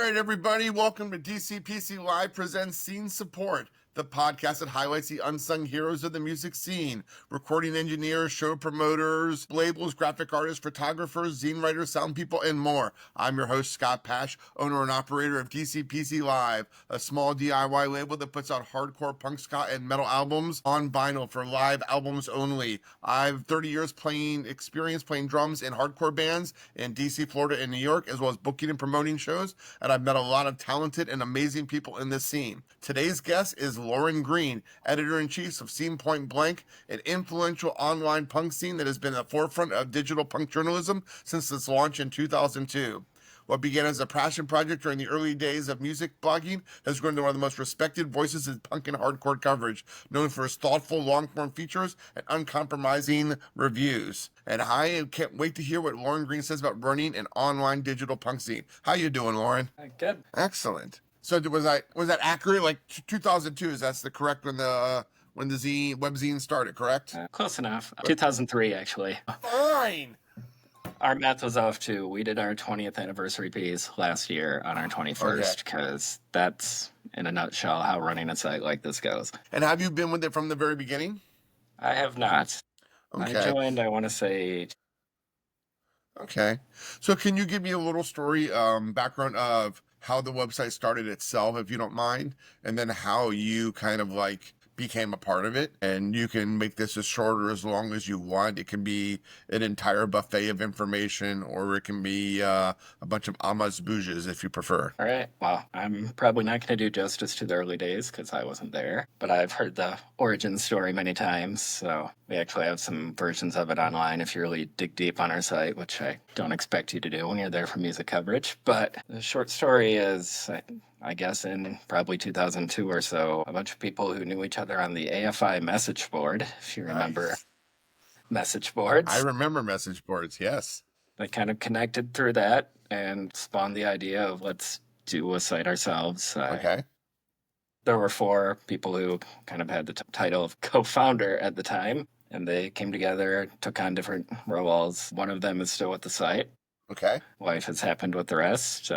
All right, everybody, welcome to DCPC Live presents Scene Support, the podcast that highlights the unsung heroes of the music scene. Recording engineers, show promoters, labels, graphic artists, photographers, zine writers, sound people, and more. I'm your host, Scott Pasch, owner and operator of DCPC Live, a small DIY label that puts out hardcore punk, ska, and metal albums on vinyl for live albums only. I've 30 years experience playing drums in hardcore bands in DC, Florida, and New York, as well as booking and promoting shows, and I've met a lot of talented and amazing people in this scene. Today's guest is Loren Green, editor-in-chief of Scene Point Blank, an influential online punk scene that has been at the forefront of digital punk journalism since its launch in 2002. What began as a passion project during the early days of music blogging has grown to one of the most respected voices in punk and hardcore coverage, known for his thoughtful long-form features and uncompromising reviews. And I can't wait to hear what Loren Green says about running an online digital punk scene. How you doing, Loren? Good. Excellent. So was that accurate? Like 2002? Is that the correct when the web zine started? Correct? Close enough. 2003, actually. Fine. Our math was off too. We did our 20th anniversary piece last year on our 21st, because that's, in a nutshell, how running a site like this goes. And have you been with it from the very beginning? I have not. Okay. I joined, I want to say... Okay. So can you give me a little story, background of how the website started itself, if you don't mind, and then how you kind of like became a part of it? And you can make this as short or as long as you want. It can be an entire buffet of information, or it can be a bunch of amuse-bouches if you prefer. All right. Well, I'm probably not going to do justice to the early days because I wasn't there, but I've heard the origin story many times. So we actually have some versions of it online if you really dig deep on our site, which I don't expect you to do when you're there for music coverage. But the short story is, I guess in probably 2002 or so, a bunch of people who knew each other on the AFI message board, if you remember message boards. I remember message boards, yes. They kind of connected through that and spawned the idea of let's do a site ourselves. Okay. There were 4 people who kind of had the title of co-founder at the time, and they came together, took on different roles. One of them is still with the site. Okay. Life has happened with the rest.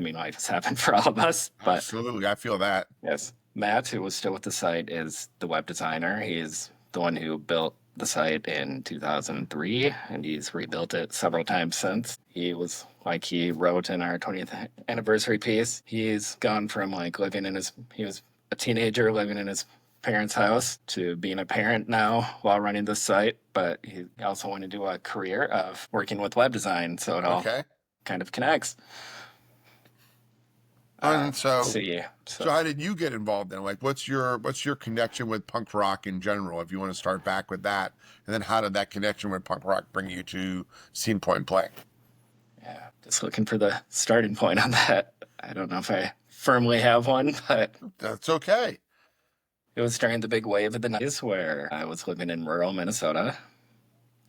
Life has happened for all of us. But absolutely, I feel that. Yes. Matt, who was still with the site, is the web designer. He's the one who built the site in 2003, and he's rebuilt it several times since. He was, like he wrote in our 20th anniversary piece, he's gone from he was a teenager living in his parents' house to being a parent now while running this site, but he also wanted to do a career of working with web design, so it all kind of connects. And so how did you get involved then? Like, what's your connection with punk rock in general, if you want to start back with that? And then how did that connection with punk rock bring you to Scene Point Blank? Yeah, just looking for the starting point on that. I don't know if I firmly have one, but... That's okay. It was during the big wave of the 90s where I was living in rural Minnesota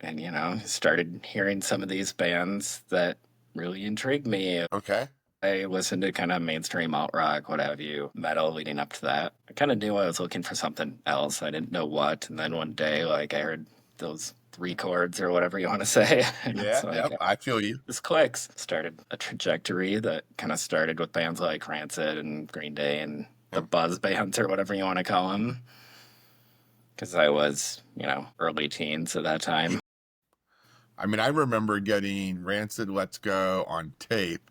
and, started hearing some of these bands that really intrigued me. Okay. I listened to kind of mainstream alt rock, what have you, metal leading up to that. I kind of knew I was looking for something else. I didn't know what. And then one day, I heard those 3 chords or whatever you want to say. I feel you. This clicks. Started a trajectory that kind of started with bands like Rancid and Green Day and the buzz bands or whatever you want to call them. Because I was, early teens at that time. I mean, I remember getting Rancid Let's Go on tape.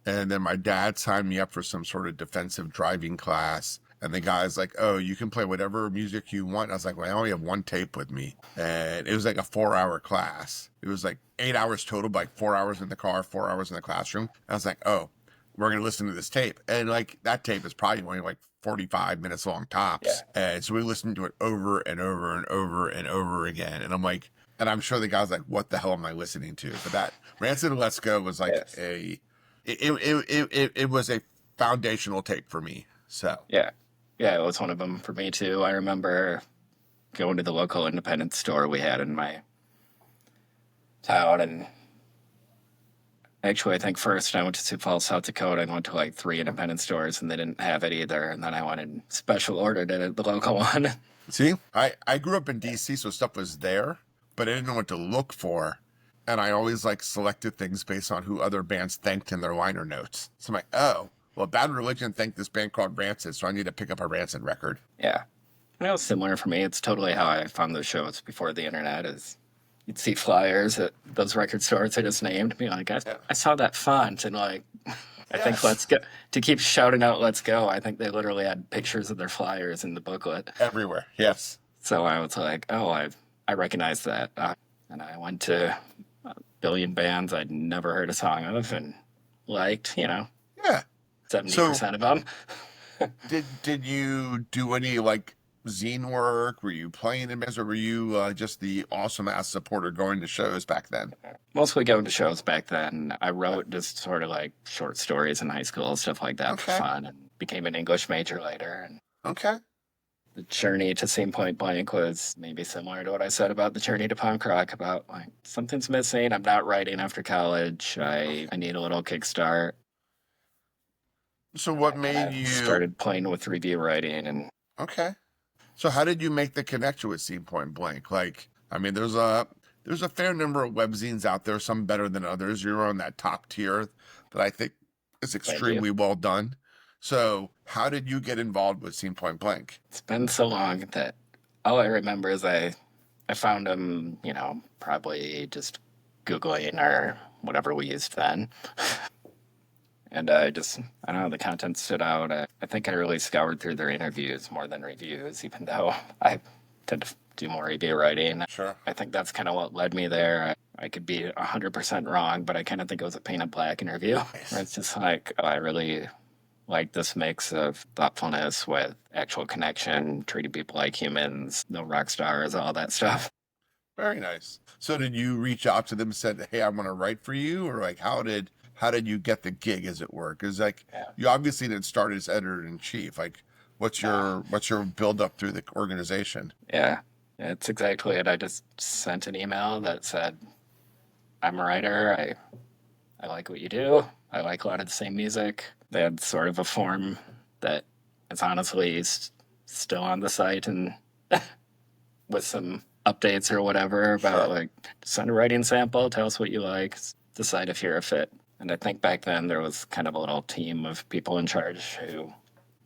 And then my dad signed me up for some sort of defensive driving class. And the guy's like, oh, you can play whatever music you want. And I was like, well, I only have 1 tape with me. And it was like a 4-hour class. It was like 8 hours total, but like 4 hours in the car, 4 hours in the classroom. And I was like, oh, we're going to listen to this tape. And like that tape is probably only like 45 minutes long tops. Yeah. And so we listened to it over and over and over and over again. And I'm like, and I'm sure the guy's like, what the hell am I listening to? But that Rancid Let's Go was like It was a foundational tape for me. So yeah, it was one of them for me too. I remember going to the local independent store we had in my town, and actually I think first I went to Sioux Falls, South Dakota, and went to like 3 independent stores, and they didn't have it either. And then I went and special ordered it at the local one. See, I grew up in DC, so stuff was there, but I didn't know what to look for. and I always like selected things based on who other bands thanked in their liner notes. So I'm like, oh, well, Bad Religion thanked this band called Rancid, so I need to pick up a Rancid record. Yeah. It was similar for me. It's totally how I found those shows before the internet is you'd see flyers at those record stores I just named. Be like, I saw that font and like I think Let's Go to keep shouting out Let's Go. I think they literally had pictures of their flyers in the booklet. Everywhere. Yes. So I was like, oh, I recognize that. And I went to a billion bands I'd never heard a song of and liked, Yeah. 70% of them. Did you do any like zine work? Were you playing in bands, or were you just the awesome ass supporter going to shows back then? Mostly going to shows back then. I wrote just sort of like short stories in high school, stuff like that for fun, and became an English major later. And Okay. the journey to Scene Point Blank was maybe similar to what I said about the journey to punk rock, about like something's missing. I'm not writing after college. I need a little kickstart. So what And made I you started playing with review writing and Okay. So how did you make the connection with Scene Point Blank? Like, I mean, there's a fair number of webzines out there, some better than others. You're on that top tier that I think is extremely well done. So how did you get involved with Scene Point Blank? it's been so long that all I remember is I found him, probably just Googling or whatever we used then. And I don't know, the content stood out. I think I really scoured through their interviews more than reviews, even though I tend to do more review writing. Sure. I think that's kind of what led me there. I could be 100% wrong, but I kind of think it was a Paint It Black interview. Nice. Where it's just like, I really like this mix of thoughtfulness with actual connection, treating people like humans, no rock stars, all that stuff. Very nice. So did you reach out to them and said, hey, I want to write for you? Or like, how did you get the gig, as it were? Because like, you obviously didn't start as editor-in-chief. Like, what's your build up through the organization? Yeah, it's exactly it. I just sent an email that said, I'm a writer. I like what you do. I like a lot of the same music. They had sort of a form that is honestly still on the site and with some updates or whatever about like send a writing sample, tell us what you like, decide if you're a fit. And I think back then there was kind of a little team of people in charge who,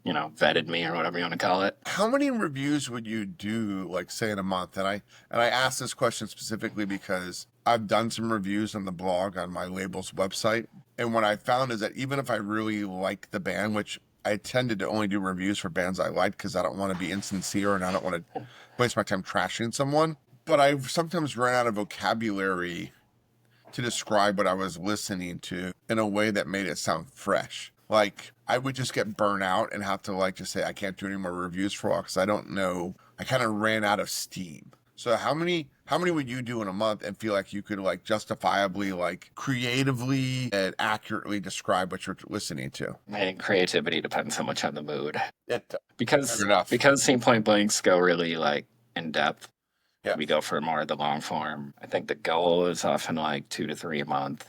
vetted me or whatever you want to call it. How many reviews would you do, like, say, in a month? And I asked this question specifically because I've done some reviews on the blog on my label's website. And what I found is that even if I really like the band, which I tended to only do reviews for bands I like because I don't want to be insincere and I don't want to waste my time trashing someone. But I sometimes run out of vocabulary to describe what I was listening to in a way that made it sound fresh. Like, I would just get burnt out and have to like just say I can't do any more reviews for a while because I don't know. I kind of ran out of steam. So how many would you do in a month and feel like you could like justifiably, like creatively and accurately describe what you're listening to? And creativity depends so much on the mood. Fair enough. Because Scene Point Blanks go really like in depth. Yeah. We go for more of the long form. I think the goal is often like 2 to 3 a month.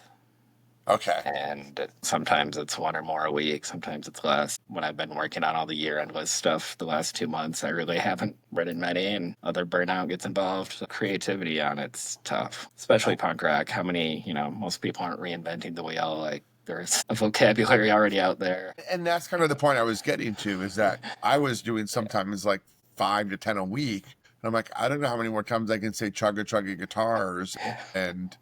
Okay. And sometimes it's 1 or more a week. Sometimes it's less. When I've been working on all the year-end list stuff the last 2 months, I really haven't written many, and other burnout gets involved. So creativity on it's tough, especially punk rock. How many, most people aren't reinventing the wheel. Like, there's a vocabulary already out there. And that's kind of the point I was getting to, is that I was doing sometimes like 5 to 10 a week. And I'm like, I don't know how many more times I can say chugga chugga guitars and,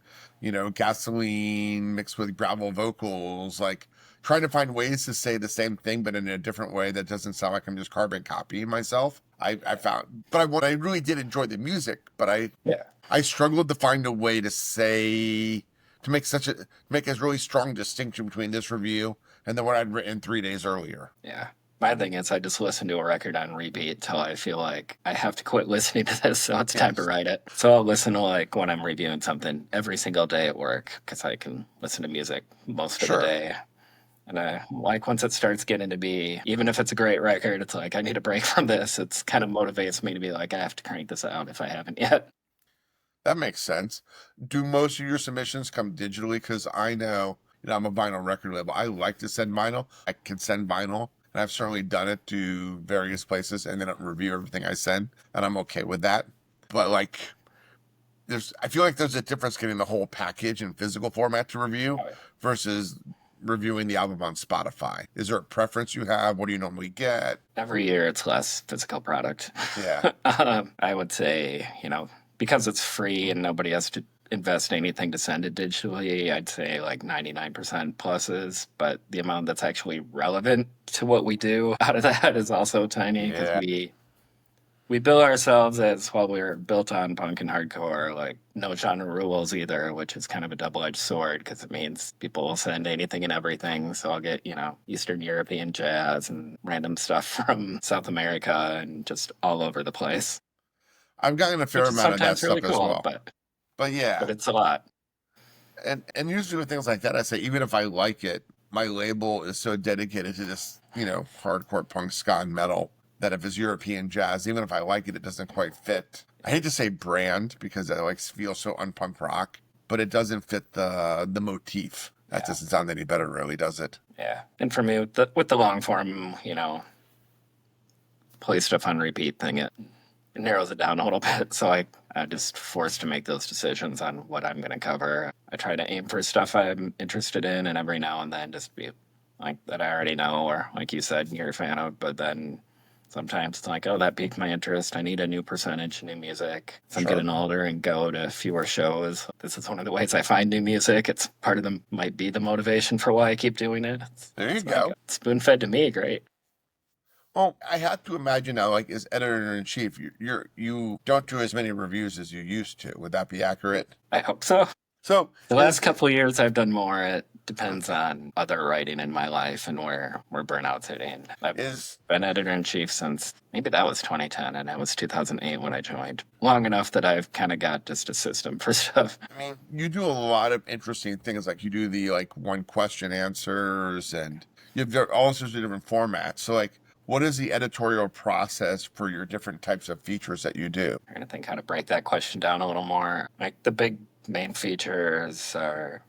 gasoline mixed with gravel vocals, like trying to find ways to say the same thing, but in a different way that doesn't sound like I'm just carbon copying myself. I found, but I really did enjoy the music, but I struggled to find a way to make a really strong distinction between this review and the one I'd written 3 days earlier. Yeah. My thing is I just listen to a record on repeat till I feel like I have to quit listening to this, so it's time to write it. So I'll listen to, like, when I'm reviewing something every single day at work, because I can listen to music most of the day. And I like once it starts getting to be, even if it's a great record, it's like, I need a break from this. It's kind of motivates me to be like, I have to crank this out if I haven't yet. That makes sense. Do most of your submissions come digitally? Because I know, I'm a vinyl record label. I like to send vinyl. I can send vinyl. And I've certainly done it to various places and then review everything I send. And I'm okay with that. But like, I feel like there's a difference getting the whole package in physical format to review Oh, yeah. versus reviewing the album on Spotify. Is there a preference you have? What do you normally get? Every year it's less physical product. Yeah. I would say, because it's free and nobody has to invest anything to send it digitally, I'd say like 99% pluses, but the amount that's actually relevant to what we do out of that is also tiny because Yeah. we bill ourselves as, well, we're built on punk and hardcore, like no genre rules either, which is kind of a double-edged sword because it means people will send anything and everything. So I'll get, Eastern European jazz and random stuff from South America and just all over the place, I've gotten a fair which is amount of that sometimes really stuff as cool, well. but Yeah. it's a lot. And usually with things like that, I say, even if I like it, my label is so dedicated to this, hardcore punk, ska, and metal that if it's European jazz, even if I like it, it doesn't quite fit. I hate to say brand because I feel so unpunk rock, but it doesn't fit the motif. That doesn't sound any better, really, does it? Yeah. And for me, with the long form, play stuff on repeat thing, it narrows it down a little bit. So I'm just forced to make those decisions on what I'm going to cover. I try to aim for stuff I'm interested in, and every now and then just be like that I already know, or like you said, you're a fan of, but then sometimes it's like, oh, that piqued my interest. I need a new percentage, new music. As I'm getting older and go to fewer shows, this is one of the ways I find new music. It's part of might be the motivation for why I keep doing it. There you go. Like, spoon fed to me, great. Well, I have to imagine now, as editor-in-chief, you don't do as many reviews as you used to. Would that be accurate? I hope so. So The last couple of years I've done more. It depends on other writing in my life and where burnout's hitting. I've been editor-in-chief since maybe that was 2010, and it was 2008 when I joined. Long enough that I've kind of got just a system for stuff. I mean, you do a lot of interesting things, like you do the one question answers, and you've got all sorts of different formats. So what is the editorial process for your different types of features that you do? I'm trying to think how to break that question down a little more. Like the big main features are,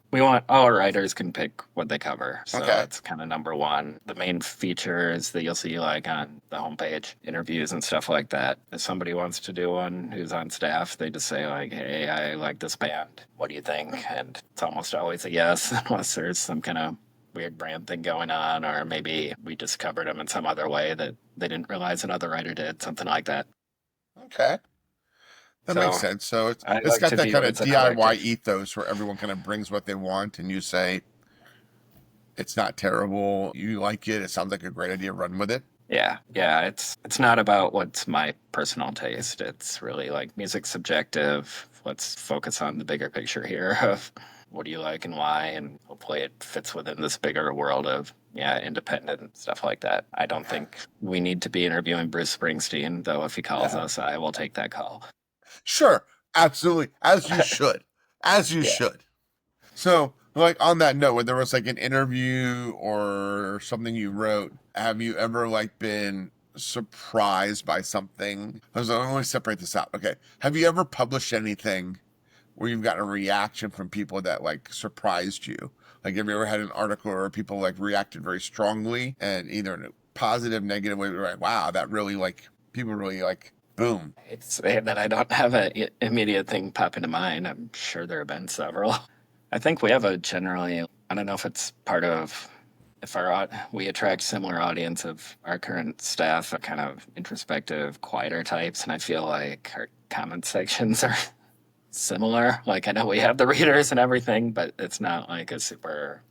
we want all writers can pick what they cover. So that's kind of number one. The main features that you'll see on the homepage, interviews and stuff like that. If somebody wants to do one who's on staff, they just say hey, I like this band. What do you think? And it's almost always a yes, unless there's some kind of weird brand thing going on, or maybe we just covered them in some other way that they didn't realize another writer did, something like that. Okay. That makes sense. So it's got that kind of DIY ethos where everyone kind of brings what they want, and you say, it's not terrible. You like it. It sounds like a great idea. Run with it. Yeah. It's not about what's my personal taste. It's really music's subjective. Let's focus on the bigger picture here of what do you like and why, and hopefully it fits within this bigger world of independent stuff like that. I don't think we need to be interviewing Bruce Springsteen, though if he calls us, I will take that call. Sure, absolutely, as you should, should. So, on that note, when there was an interview or something you wrote, have you ever been surprised by something? I want to separate this out. Okay, have you ever published anything where you've gotten a reaction from people that surprised you? Have you ever had an article where people reacted very strongly, and either in a positive, negative way, right? Wow, that really people really boom. It's that I don't have an immediate thing pop into mind. I'm sure there have been several. I think we have a generally, I don't know if it's part of, we attract similar audience of our current staff, are kind of introspective, quieter types, and I feel like our comment sections are similar. I know we have the readers and everything, but it's not a super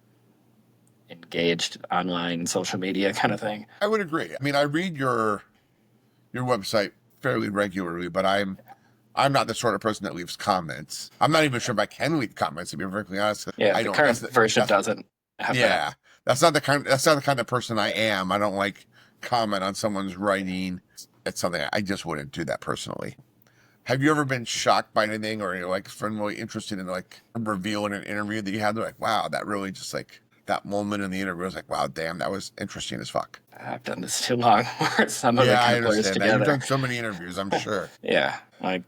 engaged online social media kind of thing. I would agree. I mean, I read your website fairly regularly, but I'm not the sort of person that leaves comments. I'm not even sure if I can leave comments, to be perfectly honest. Yeah, the current version doesn't have that. That's not the kind of person I am. I don't comment on someone's writing. It's something I just wouldn't do that personally. Have you ever been shocked by anything, or you're really interested in a reveal in an interview that you had? They're wow, that really just that moment in the interview was wow, damn, that was interesting as fuck. I've done this too long. Some of it I kind of blurs understand together. that. You've done so many interviews, I'm sure. Yeah,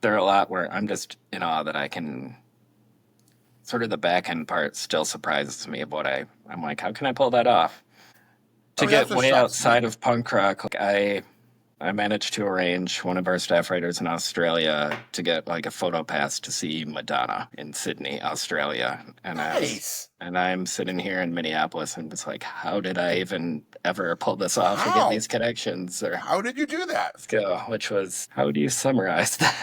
there are a lot where I'm just in awe that I can. Sort of the back end part still surprises me of what I'm how can I pull that off? To get way outside of punk rock, I managed to arrange one of our staff writers in Australia to get like a photo pass to see Madonna in Sydney, Australia. Nice. And I'm sitting here in Minneapolis and it's like, how did I even ever pull this off or get How? these connections? Or How did you do that? skill, which was, how do you summarize that?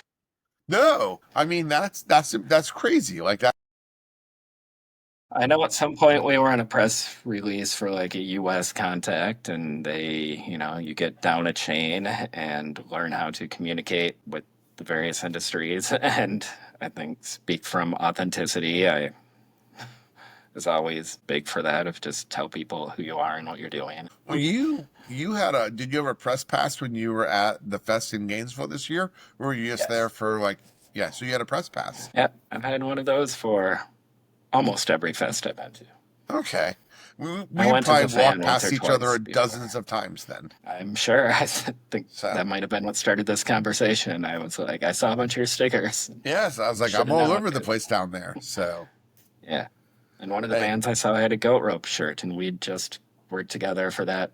No, I mean that's crazy. Like that. I know at some point we were on a press release for like a US contact, and they, you get down a chain and learn how to communicate with the various industries. And I think speak from authenticity. I was always big for that, of just tell people who you are and what you're doing. Well, you had a did you have a press pass when you were at the fest in Gainesville this year? Or were you just Yes. there for like so you had a press pass. Yeah, I've had one of those for almost every fest I've been to. Okay. We went to probably Japan walked once past or each other twice before. dozens of times then. I'm sure. I think So. that might have been what started this conversation. I was like, I saw a bunch of your stickers. Yes, I was like, Should've I'm all known, over the 'cause- place down there. So Yeah. And one of the Hey. bands I saw had a goat rope shirt, and we'd just worked together for that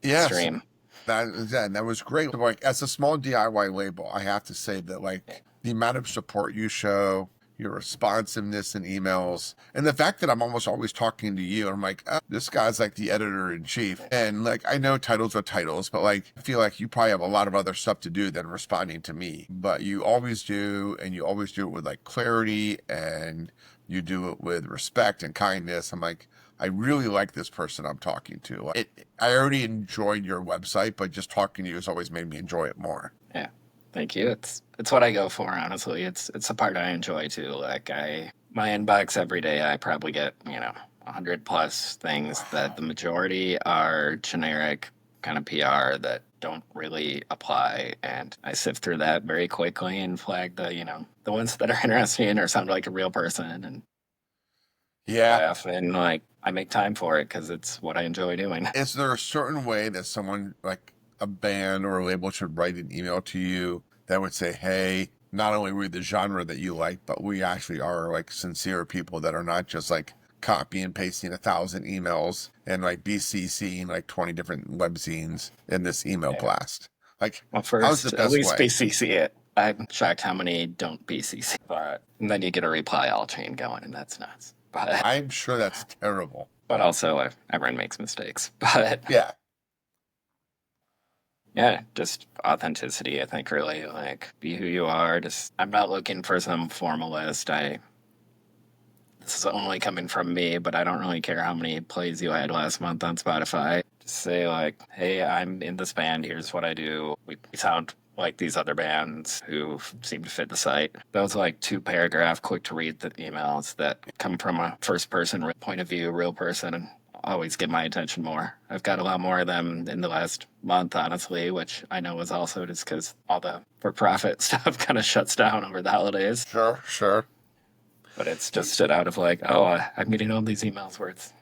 yes. stream. That was great. Like as a small DIY label, I have to say that like the amount of support you show, your responsiveness in emails, and the fact that I'm almost always talking to you. I'm like, oh, this guy's like the editor in chief. And like, I know titles are titles, but like, I feel like you probably have a lot of other stuff to do than responding to me. But you always do, and you always do it with like clarity, and you do it with respect and kindness. I'm like, I really like this person I'm talking to. I already enjoyed your website, but just talking to you has always made me enjoy it more. Yeah. Thank you. It's what I go for, honestly. It's the part I enjoy too. Like my inbox every day, I probably get, 100 plus things that the majority are generic kind of PR that don't really apply. And I sift through that very quickly and flag the ones that are interesting or sound like a real person. And Yeah. I often I make time for it because it's what I enjoy doing. Is there a certain way that someone like a band or a label should write an email to you that would say, hey, not only read the genre that you like, but we actually are like sincere people that are not just like copy and pasting 1,000 emails and like BCCing like 20 different webzines in this email blast? Like, Well, how's first, the at best least way? BCC it. I'm shocked how many don't BCC. But and then you get a reply all chain going, and that's nuts. But I'm sure that's terrible. also, everyone makes mistakes. But Yeah. yeah, just authenticity. I think really be who you are. I'm not looking for some formalist. This is only coming from me, but I don't really care how many plays you had last month on Spotify. Just say hey, I'm in this band. Here's what I do. We sound like these other bands who seem to fit the site. Those 2-paragraph, quick to read the emails that come from a first person point of view, real person, and always get my attention more. I've got a lot more of them in the last month, honestly, which I know is also just because all the for-profit stuff kind of shuts down over the holidays. Sure. But it's just out of I'm getting all these emails where it's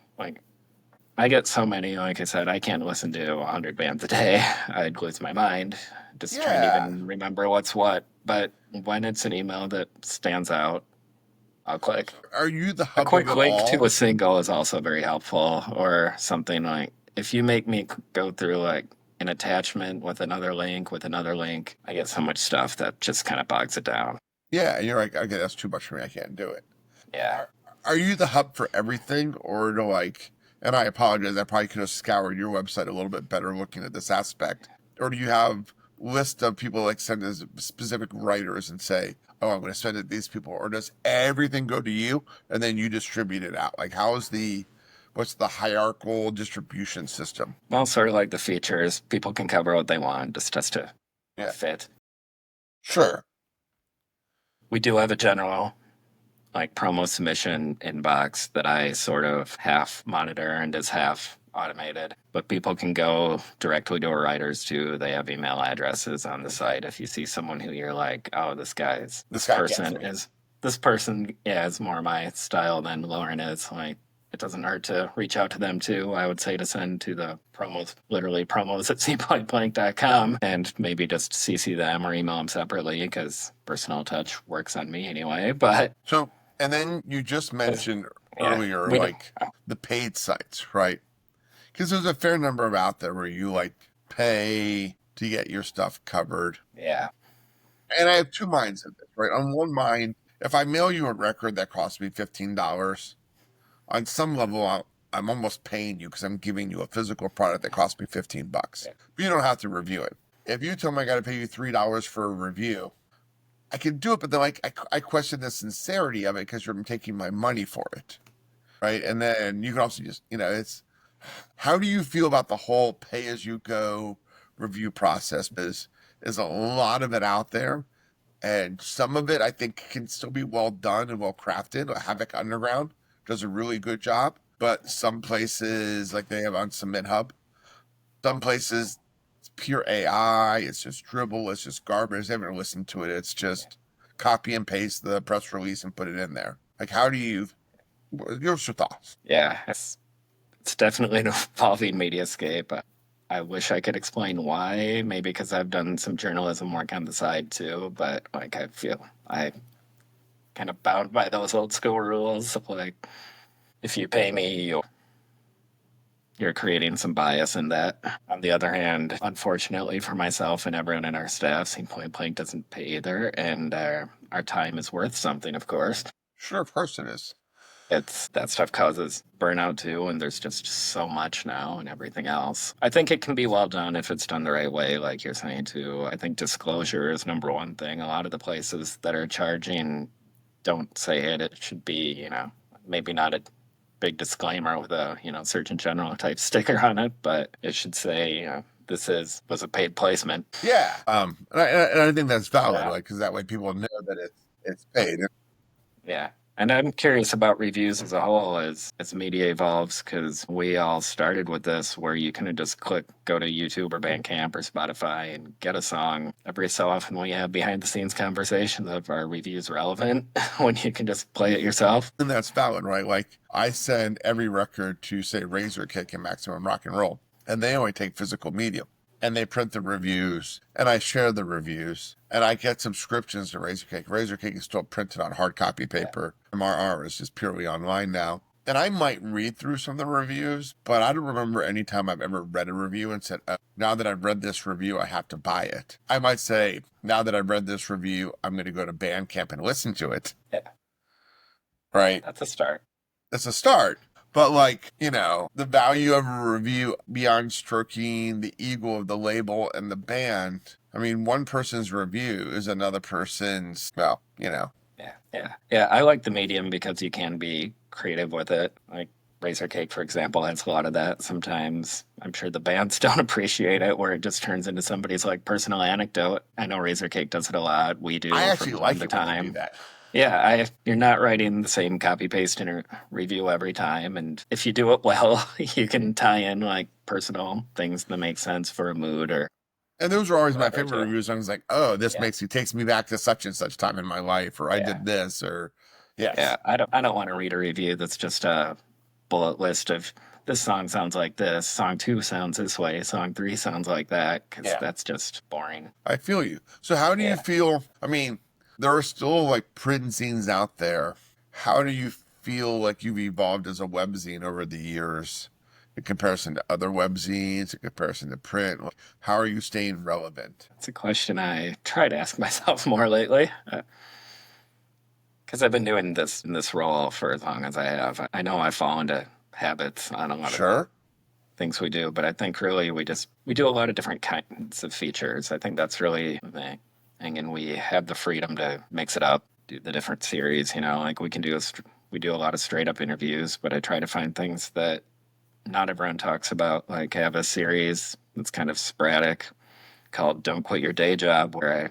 I get so many, like I said, I can't listen to 100 bands a day. I'd lose my mind just trying to even remember what's what. But when it's an email that stands out, I'll click. Are you the A hub quick of it link all? to a single is also very helpful, or something if you make me go through an attachment with another link, I get so much stuff that just kind of bogs it down. Yeah, and you're like, okay, that's too much for me. I can't do it. Yeah. Are you the hub for everything, or and I apologize, I probably could have scoured your website a little bit better looking at this aspect, or do you have list of people send as specific writers and say, oh, I'm going to send it to these people, or does everything go to you and then you distribute it out? Like, what's the hierarchical distribution system? Well, sort of like the features, people can cover what they want, just has to fit. Sure. We do have a general promo submission inbox that I sort of half monitor and is half automated, but people can go directly to our writers too. They have email addresses on the site. If you see someone who you're like, oh, this person is more my style than Loren is, it doesn't hurt to reach out to them too. I would say to send to the promos at cpointblank.com, and maybe just CC them or email them separately because personal touch works on me anyway. But so, and then you just mentioned earlier, the paid sites, right? Because there's a fair number of out there where you pay to get your stuff covered. Yeah. And I have two minds of this, right? On one mind, if I mail you a record that costs me $15, on some level, I'm almost paying you because I'm giving you a physical product that costs me $15. But you don't have to review it. If you tell me I got to pay you $3 for a review, I can do it, but then I question the sincerity of it because you're taking my money for it, right? And then you can also just, it's how do you feel about the whole pay-as-you-go review process? Is a lot of it out there, and some of it I think can still be well done and well crafted. Havoc Underground does a really good job, but some places, like they have on Submit Hub, some places it's pure AI, it's just dribble, it's just garbage. I haven't listened to it. It's just copy and paste the press release and put it in there. Like, how do you? What's your thoughts? Yeah. It's definitely an evolving mediascape. I wish I could explain why. Maybe because I've done some journalism work on the side too, but like I feel I kind of bound by those old school rules of like if you pay me, you're creating some bias in that. On the other hand, unfortunately for myself and everyone in our staff, Scene Point Blank doesn't pay either, and our time is worth something, of course. Sure, of course it is. It's that stuff causes burnout too, and there's just so much now and everything else. I think it can be well done if it's done the right way, like you're saying too. I think disclosure is number one thing. A lot of the places that are charging don't say it. It should be, maybe not a big disclaimer with a, Surgeon General type sticker on it, but it should say, this was a paid placement. Yeah. And I think that's valid, like, because that way people know that it's paid. Yeah. And I'm curious about reviews as a whole as media evolves, because we all started with this where you can just go to YouTube or Bandcamp or Spotify and get a song. Every so often we have behind the scenes conversations of are reviews relevant when you can just play it yourself. And that's valid, right? Like I send every record to say Razor Kick and Maximum Rock and Roll, and they only take physical medium. And they print the reviews, and I share the reviews, and I get subscriptions to Razor Cake. Razor Cake is still printed on hard copy paper. MRR is just purely online now. And I might read through some of the reviews, but I don't remember any time I've ever read a review and said, now that I've read this review, I have to buy it. I might say, now that I've read this review, I'm going to go to Bandcamp and listen to it. Yeah. Right? That's a start. That's a start. But like, the value of a review beyond stroking the ego of the label and the band. I mean, one person's review is another person's, Yeah. I like the medium because you can be creative with it. Like Razor Cake, for example, has a lot of that. Sometimes I'm sure the bands don't appreciate it, where it just turns into somebody's like personal anecdote. I know Razor Cake does it a lot. We do. I actually from like time it to when they time. do that. Yeah, you're not writing the same copy paste in a review every time, and if you do it well, you can tie in like personal things that make sense for a mood or. And those are always my whatever, favorite too. reviews. I was like, oh, this Yeah. takes me back to such and such time in my life, or I Yeah. did this, or yes. Yeah, I don't want to read a review that's just a bullet list of this song sounds like this, song 2 sounds this way, song 3 sounds like that, because that's just boring. I feel you. So how do you feel? I mean, there are still like print zines out there. How do you feel like you've evolved as a web zine over the years in comparison to other web zines, in comparison to print? How are you staying relevant? It's a question I try to ask myself more lately. Because I've been doing this in this role for as long as I have. I know I fall into habits on a lot of the things we do, but I think really we do a lot of different kinds of features. I think that's really the thing, and we have the freedom to mix it up, do the different series. Like we do a lot of straight up interviews, but I try to find things that not everyone talks about. Like I have a series that's kind of sporadic called "Don't Quit Your Day Job," where I,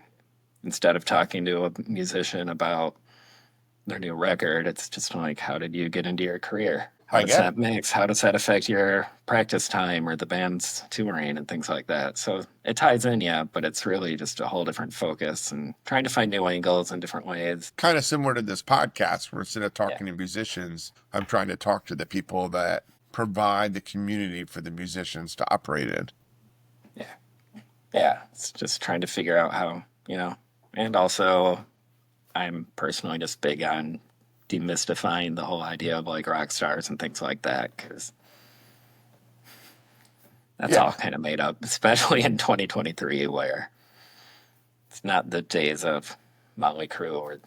instead of talking to a musician about their new record, it's just like, how did you get into your career? How does that mix? How does that affect your practice time or the band's touring and things like that? So it ties in, but it's really just a whole different focus and trying to find new angles in different ways. Kind of similar to this podcast, where instead of talking to musicians, I'm trying to talk to the people that provide the community for the musicians to operate in. Yeah. It's just trying to figure out how, and also I'm personally just big on demystifying the whole idea of like rock stars and things like that, because That's all kind of made up, especially in 2023, where it's not the days of Motley Crue or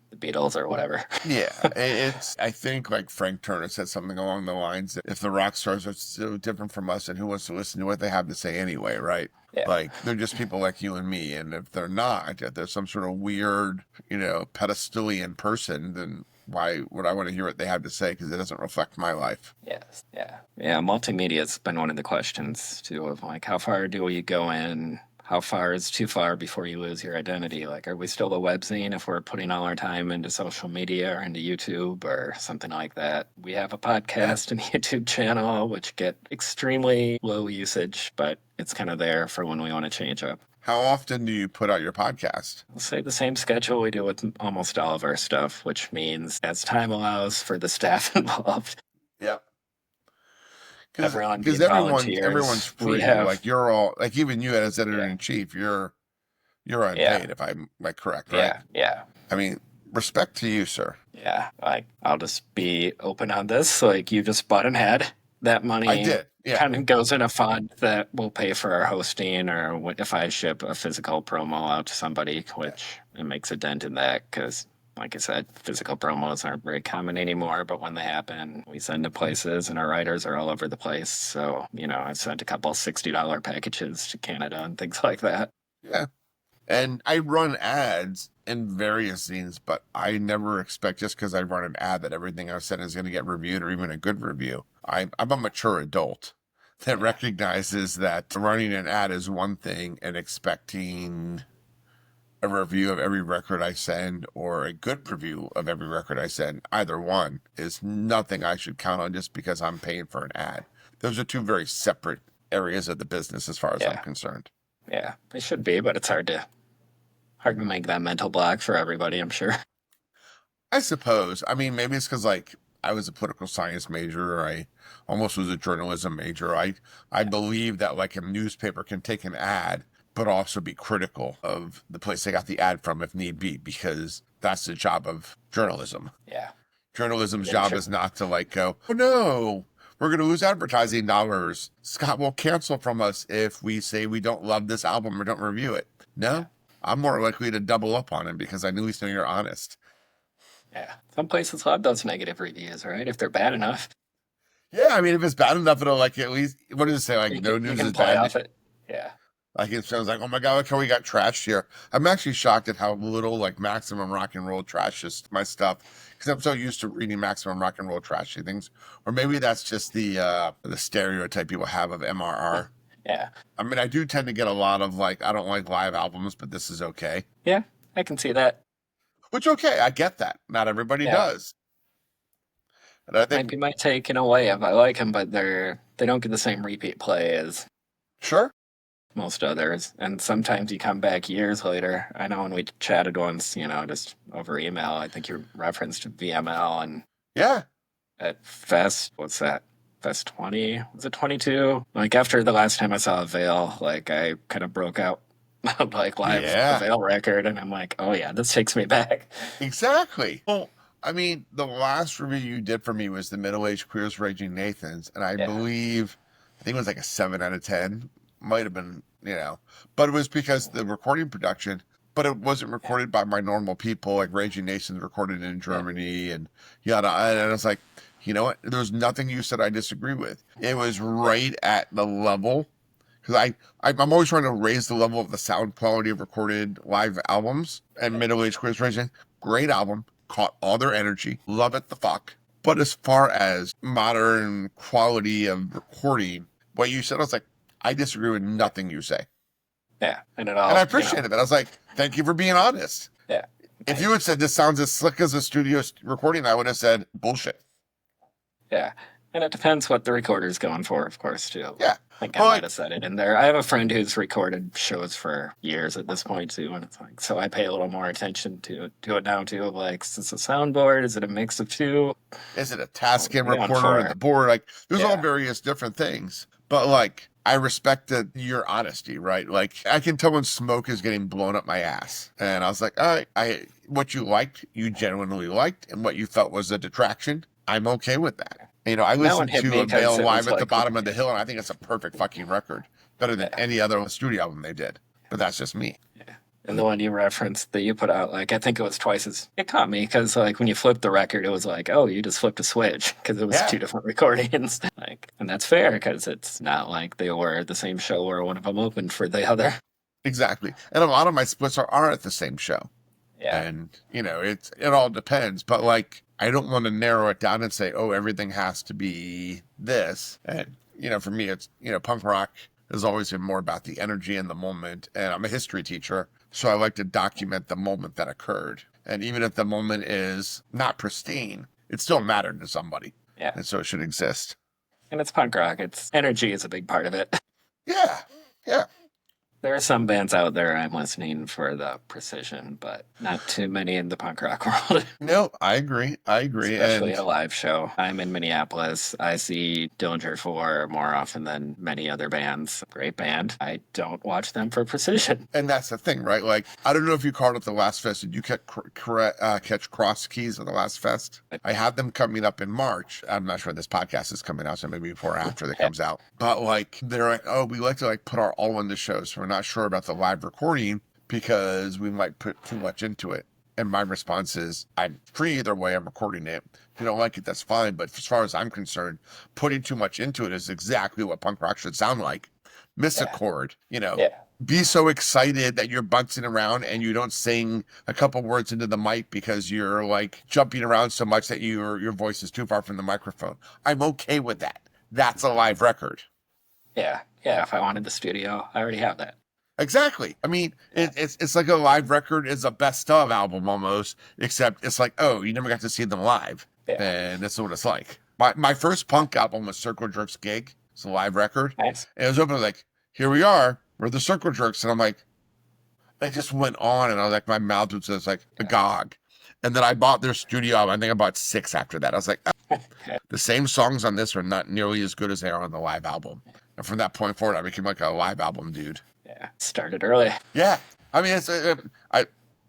the Beatles or whatever. Yeah, I think like Frank Turner said something along the lines that if the rock stars are so different from us, and who wants to listen to what they have to say anyway, right? Yeah. Like they're just people like you and me, and if they're not, if there's some sort of weird, pedestalian person, then why would I want to hear what they have to say? Because it doesn't reflect my life. Yes. Yeah. Multimedia has been one of the questions too, of like, how far do we go in? How far is too far before you lose your identity? Like, are we still a webzine if we're putting all our time into social media or into YouTube or something like that? We have a podcast and YouTube channel, which get extremely low usage, but it's kind of there for when we want to change up. How often do you put out your podcast? We'll say the same schedule we do with almost all of our stuff, which means as time allows for the staff involved. Yep. Because everyone's free. Like you're all, like even you as editor in chief, you're unpaid, if I'm like correct, right? Yeah. I mean, respect to you, sir. Yeah, like I'll just be open on this. Like you just bought an ad. That money I did. Yeah. Kind of goes in a fund that will pay for our hosting, or if I ship a physical promo out to somebody, which it makes a dent in that because, like I said, physical promos aren't very common anymore, but when they happen, we send to places and our writers are all over the place. So, I've sent a couple $60 packages to Canada and things like that. Yeah. And I run ads in various scenes, but I never expect just because I run an ad that everything I've said is going to get reviewed or even a good review. I'm a mature adult that recognizes that running an ad is one thing and expecting a review of every record I send or a good review of every record I send, either one, is nothing I should count on just because I'm paying for an ad. Those are two very separate areas of the business as far as I'm concerned. Yeah, they should be, but it's hard to make that mental block for everybody, I'm sure. I suppose. I mean, maybe it's because, like, I was a political science major, or I almost was a journalism major. I believe that, like, a newspaper can take an ad but also be critical of the place they got the ad from if need be, because that's the job of journalism. Yeah. Journalism's job is not to like go, oh no, we're going to lose advertising dollars. Scott will cancel from us if we say we don't love this album or don't review it. No, I'm more likely to double up on him because I at least know you're honest. Yeah. Some places love those negative reviews, right? If they're bad enough. Yeah, I mean, if it's bad enough, it'll like at least, what does it say? Like, no news is bad. Off it. Yeah. Like it sounds like, oh my God, look how we got trashed here. I'm actually shocked at how little like Maximum Rock and Roll trashes my stuff because I'm so used to reading Maximum Rock and Roll trashy things. Or maybe that's just the stereotype people have of MRR. Yeah. I mean, I do tend to get a lot of like, I don't like live albums, but this is okay. Yeah, I can see that. Which, okay, I get that. Not everybody does. And I think might be my take in a way of I like them, but they don't get the same repeat play as most others. And sometimes you come back years later. I know when we chatted once, just over email, I think you referenced VML and at Fest, what's that? Fest 20? Was it 22? Like after the last time I saw a Veil, like I kind of broke out like live the Veil record and I'm like, oh yeah, this takes me back. Exactly. Well, I mean, the last review you did for me was the Middle-Aged Queers Raging Nathans, and I think it was like a 7 out of 10. Might have been, but it was because the recording production, but it wasn't recorded by my normal people, like Raging Nathans recorded in Germany and yada. And I was like, you know what? There was nothing you said I disagree with. It was right at the level, because I'm always trying to raise the level of the sound quality of recorded live albums, and Middle-Aged Queers Raging, great album, caught all their energy, love it the fuck. But as far as modern quality of recording, what you said, I was like, I disagree with nothing you say. Yeah, and I appreciated it. I was like, thank you for being honest. Yeah. If you had said this sounds as slick as a studio recording, I would have said bullshit. Yeah. And it depends what the recorder's going for, of course, too. Yeah. I think I might have said it in there. I have a friend who's recorded shows for years at this point, too. And it's like, so I pay a little more attention to it now, too. Of like, is this a soundboard? Is it a mix of two? Is it a Tascam recorder and the board? Like, there's all various different things. But, like, I respect your honesty, right? Like, I can tell when smoke is getting blown up my ass. And I was like, all right, what you liked, you genuinely liked. And what you felt was a detraction, I'm okay with that. You know, I And that one listened hit to me A Veil because it Live was at the like, Bottom of the Hill, and I think it's a perfect fucking record. Better than any other studio album they did. But that's just me. yeah. And the one you referenced that you put out, like, I think it was twice as, it caught me because, like, when you flipped the record, it was like, oh, you just flipped a switch because it was Yeah. 2 different recordings. Like, and that's fair because it's not like they were the same show where one of them opened for the other. Exactly. And a lot of my splits are at the same show. Yeah. And, you know, it all depends. But, like, I don't want to narrow it down and say, oh, everything has to be this. And, you know, for me, it's, you know, punk rock has always been more about the energy and the moment. And I'm a history teacher, so I like to document the moment that occurred. And even if the moment is not pristine, it still mattered to somebody. Yeah. And so it should exist. And it's punk rock. It's energy is a big part of it. Yeah. Yeah. There are some bands out there I'm listening for the precision, but not too many in the punk rock world. No, I agree. Especially And at a live show. I'm in Minneapolis. I see Dillinger 4 more often than many other bands. Great band. I don't watch them for precision. And that's the thing, right? Like, I don't know if you called it the last fest. Did you catch Cross Keys at the last fest? I have them coming up in March. I'm not sure this podcast is coming out, so maybe before or after that comes out. But like, they're like, oh, we like to like put our all into shows. So we're not sure about the live recording because we might put too much into it. And my response is, I'm free either way. I'm recording it. If you don't like it, that's fine. But as far as I'm concerned, putting too much into it is exactly what punk rock should sound like. Miss a chord, you know. Yeah. Be so excited that you're bouncing around and you don't sing a couple words into the mic because you're like jumping around so much that your voice is too far from the microphone. I'm okay with that. That's a live record. Yeah. Yeah. If I wanted the studio, I already have that. Exactly. I mean, it's like a live record is a best of album almost, except it's like, oh, you never got to see them live. Yeah. And that's what it's like. My first punk album was Circle Jerks Gig. It's a live record. Nice. And it was open like, here we are. We're the Circle Jerks. And I'm like, it just went on. And I was like, my mouth was just like agog. And then I bought their studio album. I think I bought 6 after that. I was like, oh. The same songs on this are not nearly as good as they are on the live album. And from that point forward, I became like a live album dude. Yeah. Started early. Yeah. I mean,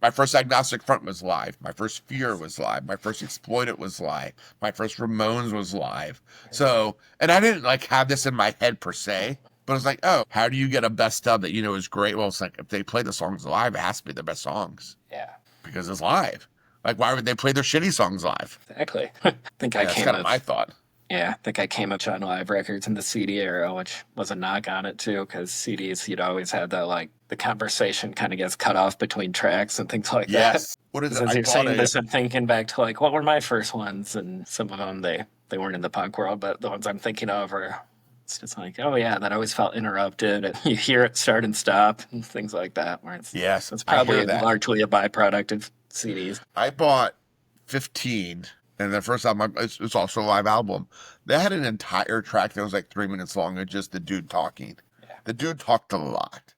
my first Agnostic Front was live. My first Fear was live. My first Exploited was live. My first Ramones was live. So, and I didn't like have this in my head per se, but it's like, oh, how do you get a best of that you know is great? Well, it's like if they play the songs live, it has to be the best songs. Yeah. Because it's live. Like, why would they play their shitty songs live? Exactly. I think I That's came kind of up. my thought. Yeah, I think I came up on live records in the CD era, which was a knock on it too, because CDs, you'd always have that, like, the conversation kind of gets cut off between tracks and things like that. Yes. What is it? As I you're bought saying a- this, I'm thinking back to, like, what were my first ones? And some of them, they weren't in the punk world, but the ones I'm thinking of are, it's just like, oh yeah, that always felt interrupted. And you hear it start and stop and things like that, where it's, Yes, it's I hear probably that. largely a byproduct of CDs. I bought 15, and the first album, it's also a live album. They had an entire track that was like 3 minutes long of just the dude talking. Yeah. The dude talked a lot.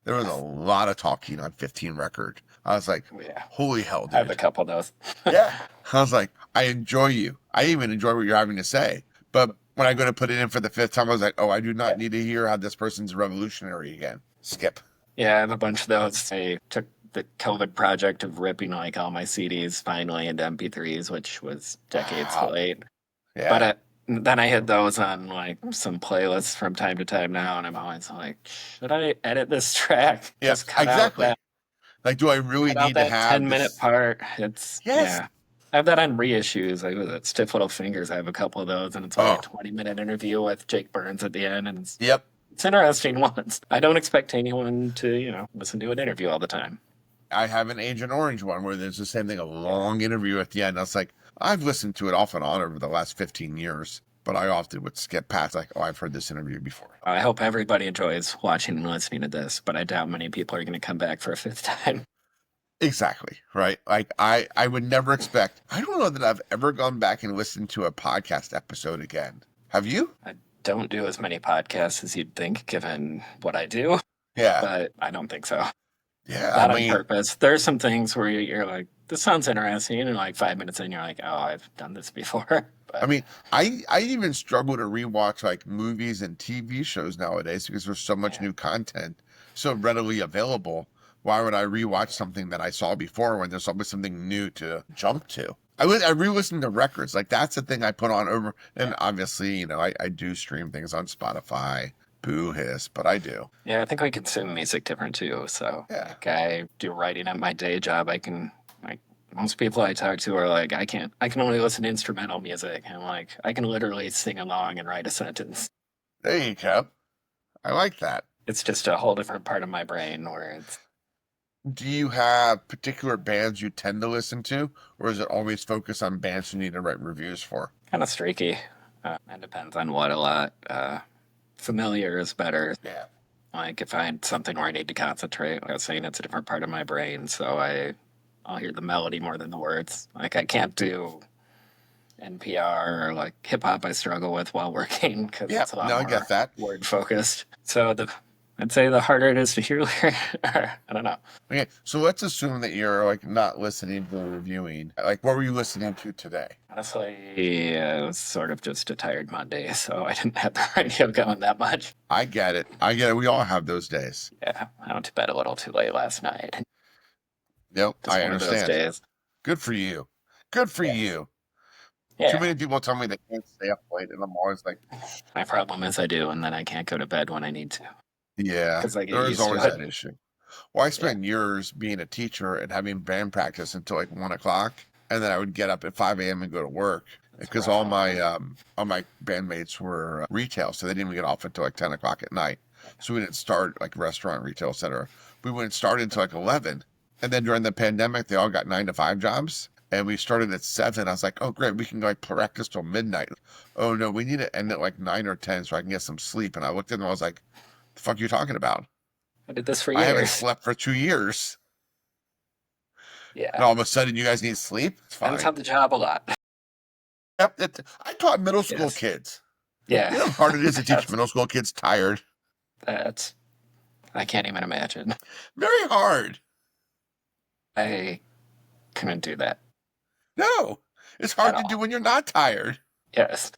There was a lot of talking on 15 record. I was like, Yeah. holy hell, I have a dude. couple of those. Yeah. I was like, I enjoy you. I even enjoy what you're having to say. But when I go to put it in for the 5th time, I was like, oh, I do not need to hear how this person's revolutionary again. Skip. Yeah, I have a bunch of those. I took the COVID project of ripping like all my CDs finally into MP3s, which was decades Wow. late. Yeah. But then I hit those on like some playlists from time to time now, and I'm always like, should I edit this track? Yeah, Just cut exactly. out Like, do I really cut out need to that have 10-minute this? part. It's Yes. yeah. I have that on reissues. Like with it, Stiff Little Fingers, I have a couple of those, and it's like a 20-minute interview with Jake Burns at the end, and Yep. it's interesting ones. I don't expect anyone to, listen to an interview all the time. I have an Agent Orange one where there's the same thing, a long interview at the end. I was like, I've listened to it off and on over the last 15 years, but I often would skip past like, oh, I've heard this interview before. I hope everybody enjoys watching and listening to this, but I doubt many people are going to come back for a 5th time. Exactly. Right. Like I would never expect, I don't know that I've ever gone back and listened to a podcast episode again. Have you? I don't do as many podcasts as you'd think, given what I do, Yeah. but I don't think so. Yeah. Not I mean, on purpose. There's some things where you're like, this sounds interesting, and like 5 minutes in, you're like, oh, I've done this before. But I mean, I even struggle to rewatch like movies and TV shows nowadays because there's so much new content so readily available. Why would I rewatch something that I saw before when there's always something new to jump to? I re-listen to records. Like that's the thing I put on over, and obviously, I do stream things on Spotify, Boo Hiss, but I do. Yeah, I think I consume music different too. So, Yeah. like, I do writing at my day job. I can, like, most people I talk to are like, I can only listen to instrumental music. And I'm like, I can literally sing along and write a sentence. There you go. I like that. It's just a whole different part of my brain where it's Do you have particular bands you tend to listen to, or is it always focused on bands you need to write reviews for? kind of streaky. It depends on what a lot. Familiar is better. Yeah. Like if I had something where I need to concentrate, like I was saying, it's a different part of my brain, so I'll hear the melody more than the words. Like I can't do NPR or like hip hop. I struggle with while working because Yeah. it's a lot No, I more get that. word focused. So I'd say the harder it is to hear, I don't know. Okay, so let's assume that you're like not listening to reviewing. Like, what were you listening to today? Honestly, it was sort of just a tired Monday, so I didn't have the radio going that much. I get it. I get it. We all have those days. Yeah, I went to bed a little too late last night. Yep, Just I one of those understand. days. Good for you. Good for Yeah. you. Too Yeah. many people tell me they can't stay up late, and I'm always like, My problem is I do, and then I can't go to bed when I need to yeah, because I get there is used to always it. that issue. Well, I Yeah. spent years being a teacher and having band practice until like 1 o'clock, and then I would get up at 5 a.m. and go to work because all my bandmates were retail, so they didn't even get off until like 10 o'clock at night. So we didn't start like restaurant, retail, etc. We wouldn't start until like 11, and then during the pandemic, they all got 9 to 5 jobs. And we started at 7. I was like, oh, great. We can go like practice till midnight. Oh, no, we need to end at like 9 or 10 so I can get some sleep. And I looked at them. I was like, the fuck are you talking about? I did this for I haven't years. slept for 2 years. And Yeah. all of a sudden, you guys need sleep? It's I fine. was on the job a lot. Yep, I taught middle school Yes. kids. Yeah. You know how hard it is to teach middle school kids tired? I can't even imagine. Very hard. I couldn't do that. No, it's hard At to do all. when you're not tired. Yes.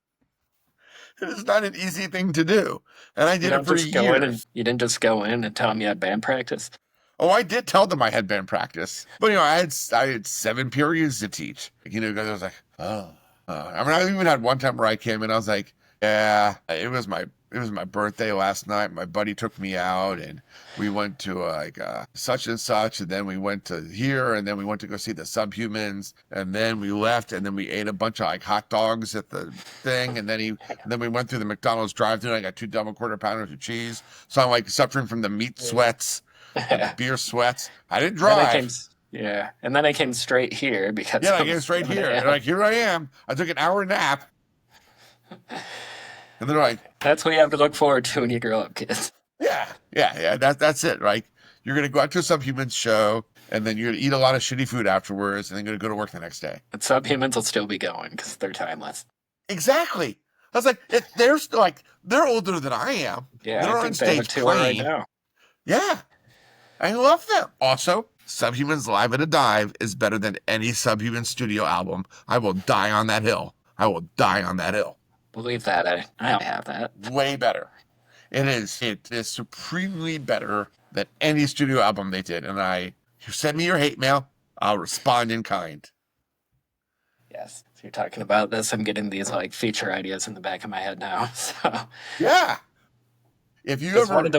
It is not an easy thing to do. And I You did it don't for just go in and years. you didn't just go in and tell them you had band practice. Oh, I did tell them I had band practice, but I had 7 periods to teach. Because I was like, oh. I mean, I even had one time where I came in, I was like, yeah, it was my birthday last night. My buddy took me out, and we went to like such and such, and then we went to here, and then we went to go see the Subhumans, and then we left, and then we ate a bunch of like hot dogs at the thing, and then we went through the McDonald's drive-thru. And I got 2 double quarter pounders of cheese, so I'm like suffering from the meat sweats, the beer sweats. I didn't drive. And then I came straight here because Yeah, I came straight here, and like here I am. I took an hour nap, and they're like, that's what you have to look forward to when you grow up, kids. yeah. That's it, right? You're gonna go out to a Subhumans show, and then you're gonna eat a lot of shitty food afterwards, and then you're gonna go to work the next day. And Subhumans will still be going because they're timeless. Exactly. I was like, they're still like they're older than I am. Yeah, they're I on think they have a stage tour right playing. now. Yeah, I love them. Also, Subhumans Live at a Dive is better than any Subhuman studio album. I will die on that hill. I will die on that hill. Believe that. I don't have that. Way better. It is supremely better than any studio album they did. And you send me your hate mail, I'll respond in kind. Yes. So you're talking about this. I'm getting these like feature ideas in the back of my head now. So Yeah. If you it's ever one of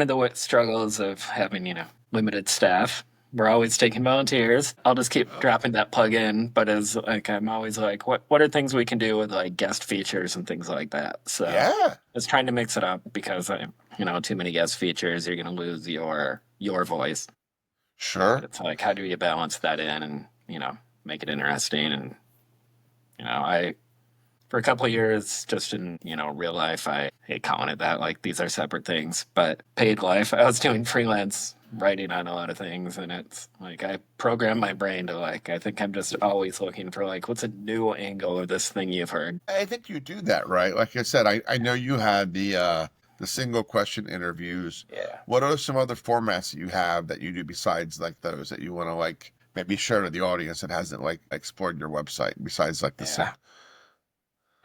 the struggles of having, limited staff. We're always taking volunteers. I'll just keep dropping that plug in, but as like I'm always like, what are things we can do with like guest features and things like that? So yeah, it's trying to mix it up because too many guest features, you're gonna lose your voice. sure. It's like how do you balance that in and make it interesting and I for a couple of years, just in, real life, I hate calling it that, like these are separate things, but paid life, I was doing freelance writing on a lot of things, and it's like I programmed my brain to like, I think I'm just always looking for like, what's a new angle of this thing you've heard? I think you do that, right? Like I said, I know you had the single question interviews. Yeah. What are some other formats that you have that you do besides like those that you want to like maybe share to the audience that hasn't like explored your website besides like the Yeah.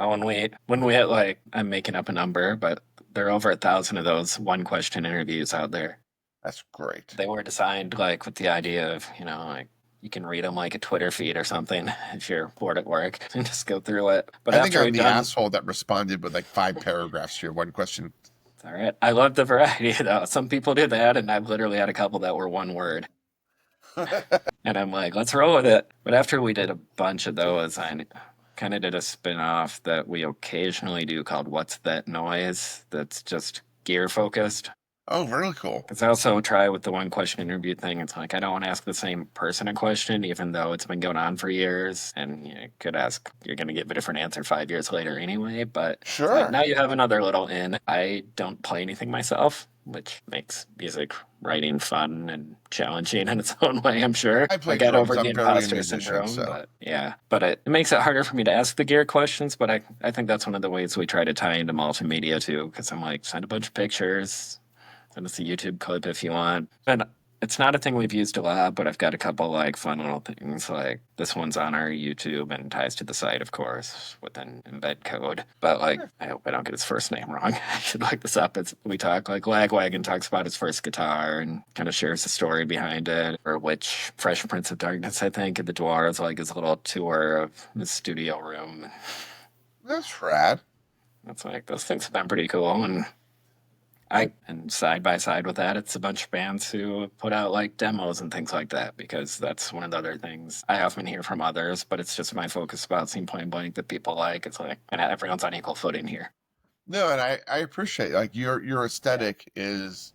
Oh, when we hit like, I'm making up a number, but there are over 1,000 of those one question interviews out there. That's great. They were designed like with the idea of, like you can read them like a Twitter feed or something if you're bored at work and just go through it. But I think after I'm we've the done, asshole that responded with like 5 paragraphs to your one question. it's all right. I love the variety though. Some people do that, and I've literally had a couple that were one word. And I'm like, let's roll with it. But after we did a bunch of those, I kind of did a spin off that we occasionally do called What's That Noise? That's just gear focused. Oh, really cool. Because I also try with the one question interview thing. It's like I don't want to ask the same person a question, even though it's been going on for years. And you could ask, you're going to get a different answer 5 years later anyway. But it's like Sure. now you have another little in. I don't play anything myself, which makes music writing fun and challenging in its own way, I'm sure. I play I got drums. over the I'm barely a imposter musician, syndrome, so. but yeah. But it makes it harder for me to ask the gear questions. But I think that's one of the ways we try to tie into multimedia too, because I'm like, send a bunch of pictures. Send us a YouTube clip if you want. And it's not a thing we've used a lot, but I've got a couple like fun little things. Like this one's on our YouTube and ties to the site, of course, with an embed code. But like, I hope I don't get his first name wrong. I should look this up. We talk like Lagwagon talks about his first guitar and kind of shares the story behind it. Or which Fresh Prince of Darkness, I think, at the Dwarves, like his little tour of his studio room. That's rad. That's like those things have been pretty cool. And side by side with that, it's a bunch of bands who put out like demos and things like that, because that's one of the other things I often hear from others, but it's just my focus about seeing point blank that people like. It's like, and everyone's on equal footing here. No, and I appreciate like your aesthetic is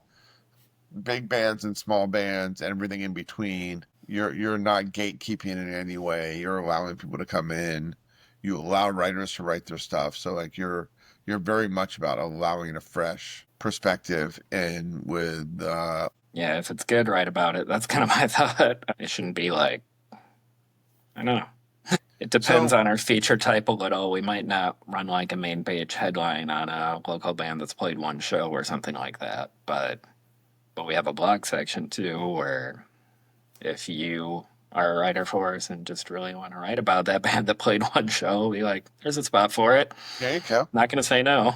big bands and small bands and everything in between. You're not gatekeeping in any way. You're allowing people to come in. You allow writers to write their stuff. So like you're very much about allowing a fresh perspective and with Yeah, if it's good, write about it. That's kind of my thought. It shouldn't be like, I don't know. It depends So on our feature type a little. We might not run like a main page headline on a local band that's played one show or something like that. But we have a blog section too, where if you are a writer for us and just really want to write about that band that played one show, be like, there's a spot for it. there you go. Not going to say no.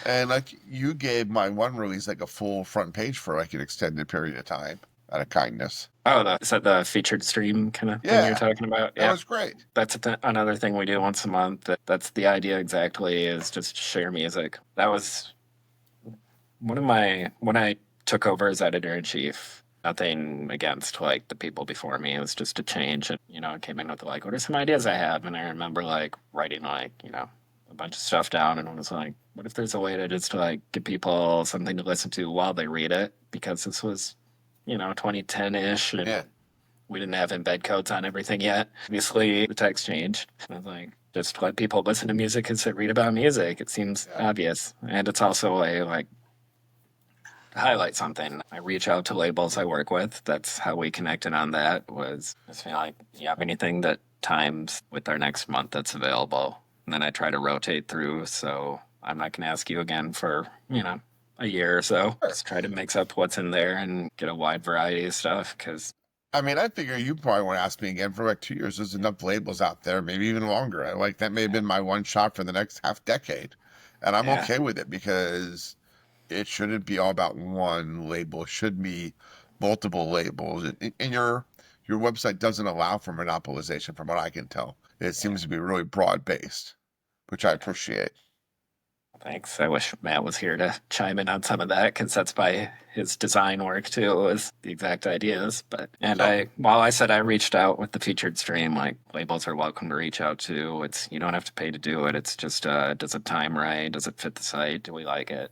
And like you gave my one release like a full front page for like an extended period of time out of kindness. Oh, is that the featured stream kind of thing Yeah, you're talking about? that was great. That's another thing we do once a month. That's the idea exactly, is just share music. That was one of when I took over as editor-in-chief, nothing against like the people before me. It was just a change. And, I came in with like, what are some ideas I have? And I remember like writing like, a bunch of stuff down, and I was like, what if there's a way to just like give people something to listen to while they read it? Because this was, 2010-ish, and Yeah. we didn't have embed codes on everything yet. Obviously, the text changed. I was like, just let people listen to music and read about music. It seems obvious. And it's also a like highlight something. I reach out to labels I work with. That's how we connected on that, was just feel like, you have anything that times with our next month that's available? And then I try to rotate through. So I'm not going to ask you again for, a year or so. Just try to mix up what's in there and get a wide variety of stuff, because I mean, I figure you probably won't ask me again for like 2 years. There's enough labels out there, maybe even longer. I like that may have been my one shot for the next half decade. And I'm okay with it, because it shouldn't be all about one label. It should be multiple labels. And your website doesn't allow for monopolization from what I can tell. It seems to be really broad based, which I appreciate. Thanks. I wish Matt was here to chime in on some of that, because that's by his design work too, was the exact ideas. While I said I reached out with the featured stream, like labels are welcome to reach out too. You don't have to pay to do it. It's just, does it time right? Does it fit the site? Do we like it?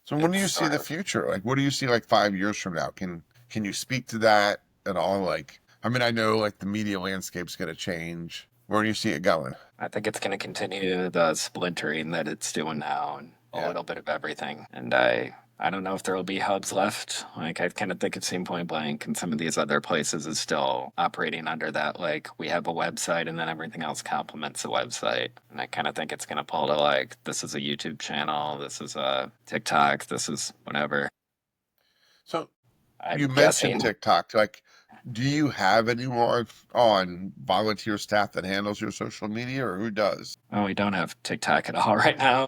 So when do you see the future? Like, what do you see like 5 years from now? Can you speak to that at all? Like, I mean, I know like the media landscape's going to change. Where do you see it going? I think it's going to continue the splintering that it's doing now, and a little bit of everything. And I don't know if there will be hubs left. Like, I kind of think of Scene Point Blank and some of these other places is still operating under that. Like, we have a website and then everything else complements the website. And I kind of think it's going to pull to like, this is a YouTube channel, this is a TikTok, this is whatever. So I'm you guessing. mentioned TikTok. Like, do you have anyone on volunteer staff that handles your social media, or who does? Oh, we don't have TikTok at all right now.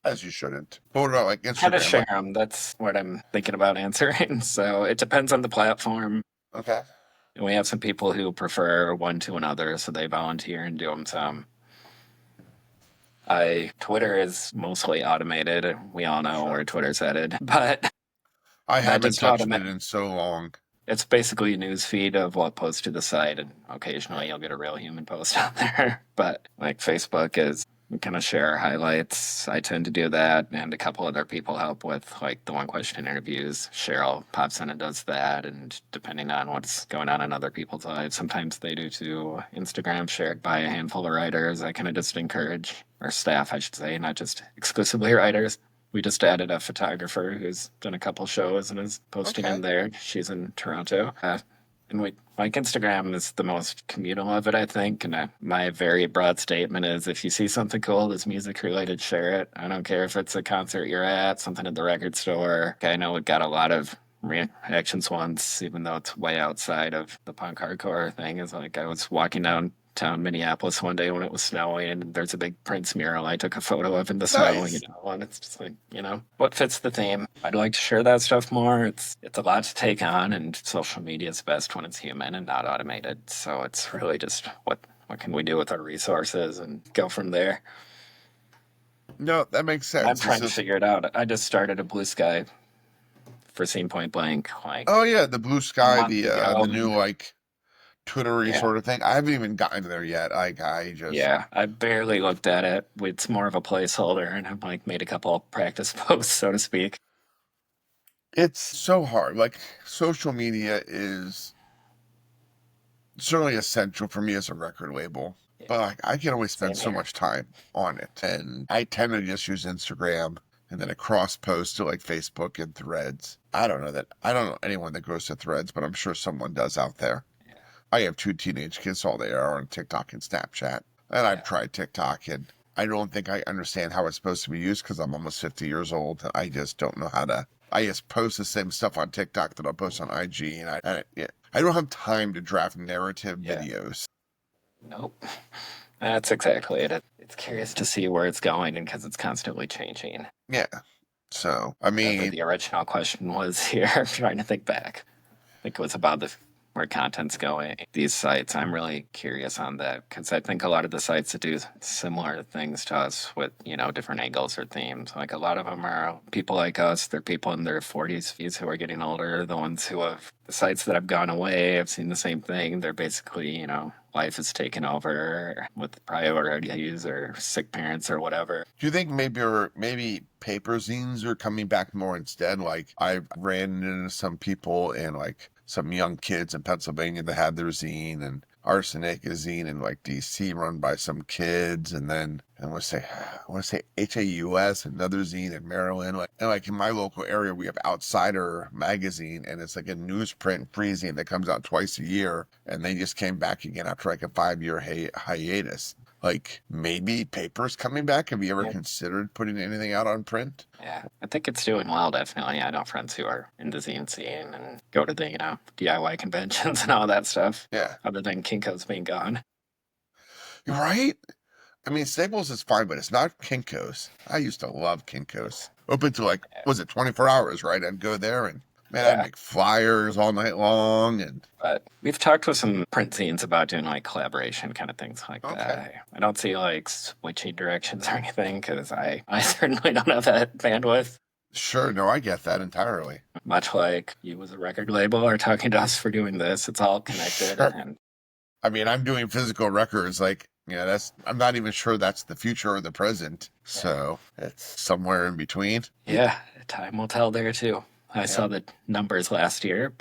As you shouldn't. But what about like How to Instagram? share them? That's what I'm thinking about answering. So it depends on the platform. Okay. And we have some people who prefer one to another, so they volunteer and do them some. Twitter is mostly automated. We all know Sure. where Twitter's headed, but I that haven't just touched it automatic. in so long. It's basically a news feed of what posts to the site, and occasionally you'll get a real human post on there. But like Facebook is, we kind of share our highlights. I tend to do that, and a couple other people help with like the one question interviews. Cheryl pops in and does that, and depending on what's going on in other people's lives, sometimes they do too. Instagram shared by a handful of writers. I kind of just encourage, or staff, I should say, not just exclusively writers. We just added a photographer who's done a couple shows and is posting Okay. in there. She's in Toronto. And we like Instagram is the most communal of it, I think. And my very broad statement is if you see something cool that's music related, share it. I don't care if it's a concert you're at, something at the record store. I know it got a lot of reactions once, even though it's way outside of the punk hardcore thing. Is like I was walking downtown Minneapolis one day when it was snowing, and there's a big Prince mural I took a photo of in the snow, Nice. and it's just like, what fits the theme. I'd like to share that stuff more. It's a lot to take on, and social media is best when it's human and not automated. So it's really just what can we do with our resources and go from there. No, that makes I'm sense. It's trying to just, figure it out. I just started a Blue Sky for Scene Point Blank like oh yeah, the blue a sky, month ago. the new like Twittery Yeah. sort of thing. I haven't even gotten there yet. I just Yeah, I barely looked at it. It's more of a placeholder, and I've like made a couple of practice posts, so to speak. it's so hard. Like social media is certainly essential for me as a record label. Yeah, But like I can only spend same so here. much time on it. And I tend to just use Instagram and then a cross post to like Facebook and Threads. I don't know anyone that goes to Threads, but I'm sure someone does out there. Yeah, I have two teenage kids, all they are on TikTok and Snapchat. And I've yeah, tried TikTok and I don't think I understand how it's supposed to be used because I'm almost 50 years old. And I just don't know how to. I just post the same stuff on TikTok that I'll post on IG, and I don't have time to draft narrative yeah. videos. Nope. That's exactly it. It's curious to see where it's going, and because it's constantly changing. Yeah. So, I Whatever mean, the original question was here, I'm trying to think back. I think it was about where content's going. These sites, I'm really curious on that because I think a lot of the sites that do similar things to us with, different angles or themes, like a lot of them are people like us. They're people in their 40s, 50s who are getting older. The ones who have the sites that have gone away have seen the same thing. They're basically, life is taken over with priorities or sick parents or whatever. do you think maybe paper zines are coming back more instead? Like I've ran into some people and like some young kids in Pennsylvania that had their zine and Arsenic is zine in like DC run by some kids, and then I want to say HAUS, another zine in Maryland. Like in my local area we have Outsider magazine, and it's like a newsprint free zine that comes out twice a year, and they just came back again after like a 5-year hiatus. Like maybe paper's coming back. Have you ever Yeah. considered putting anything out on print? Yeah, I think it's doing well, definitely. I know friends who are in the zine scene and go to the, DIY conventions and all that stuff, Yeah. other than Kinko's being gone. Right? I mean, Staples is fine, but it's not Kinko's. I used to love Kinko's. Open to like, was it 24 hours, right? I'd go there and, man, I'd Yeah, make flyers all night long. And but we've talked with some print scenes about doing like collaboration kind of things like okay, that. I don't see like switching directions or anything because I certainly don't have that bandwidth. sure. No, I get that entirely. Much like you as a record label are talking to us for doing this, it's all connected. Sure. And I mean, I'm doing physical records. Like, I'm not even sure that's the future or the present. So it's somewhere in between. yeah, time will tell there too. I Yeah. saw the numbers last year.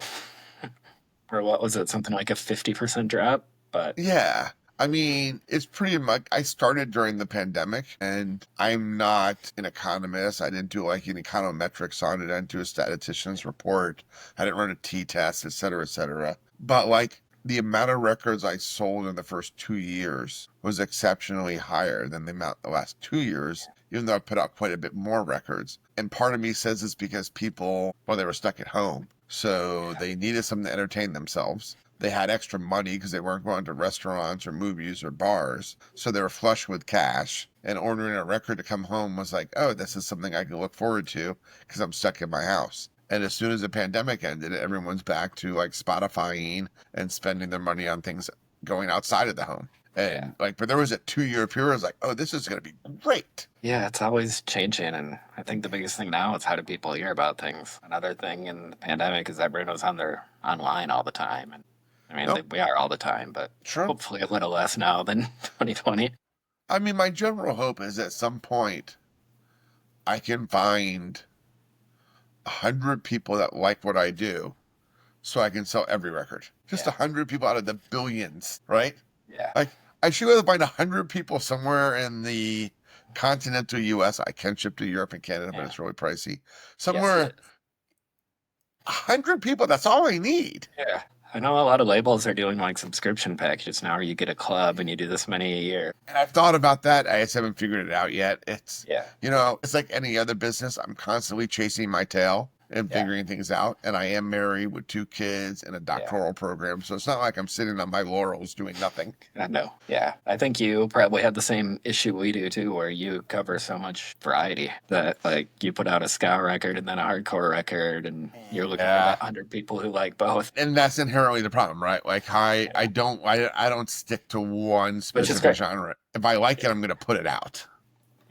Or what was it? Something like a 50% drop. But Yeah. I mean, it's pretty much, I started during the pandemic and I'm not an economist. I didn't do like any econometrics on it. I didn't do a statistician's report. I didn't run a t-test, et cetera, et cetera. But like the amount of records I sold in the first 2 years was exceptionally higher than the amount the last 2 years, even though I put out quite a bit more records. And part of me says it's because people, well, they were stuck at home. So they needed something to entertain themselves. They had extra money because they weren't going to restaurants or movies or bars. So they were flush with cash. And ordering a record to come home was like, oh, this is something I can look forward to because I'm stuck in my house. And as soon as the pandemic ended, everyone's back to like Spotifying and spending their money on things going outside of the home. And like, but there was a 2-year period. I was like, oh, this is going to be great. Yeah, it's always changing, and I think the biggest thing now is how do people hear about things. Another thing in the pandemic is everyone was online all the time, and I mean Nope. we are all the time, but True. hopefully a little less now than 2020. I mean, my general hope is at some point I can find 100 people that like what I do so I can sell every record. Just 100 people out of the billions, right? Yeah. Like, I should be able to find 100 people somewhere in the continental U.S. I can ship to Europe and Canada, but it's really pricey. Somewhere, 100 people, that's all I need. Yeah. I know a lot of labels are doing like subscription packages now where you get a club and you do this many a year. And I've thought about that. I just haven't figured it out yet. It's, it's like any other business. I'm constantly chasing my tail and figuring things out. And I am married with 2 kids and a doctoral program. So it's not like I'm sitting on my laurels doing nothing. I know. Yeah. I think you probably have the same issue we do too, where you cover so much variety that like you put out a ska record and then a hardcore record and you're looking at 100 people who like both. And that's inherently the problem, right? Like I don't stick to one specific genre. If I like it, I'm going to put it out.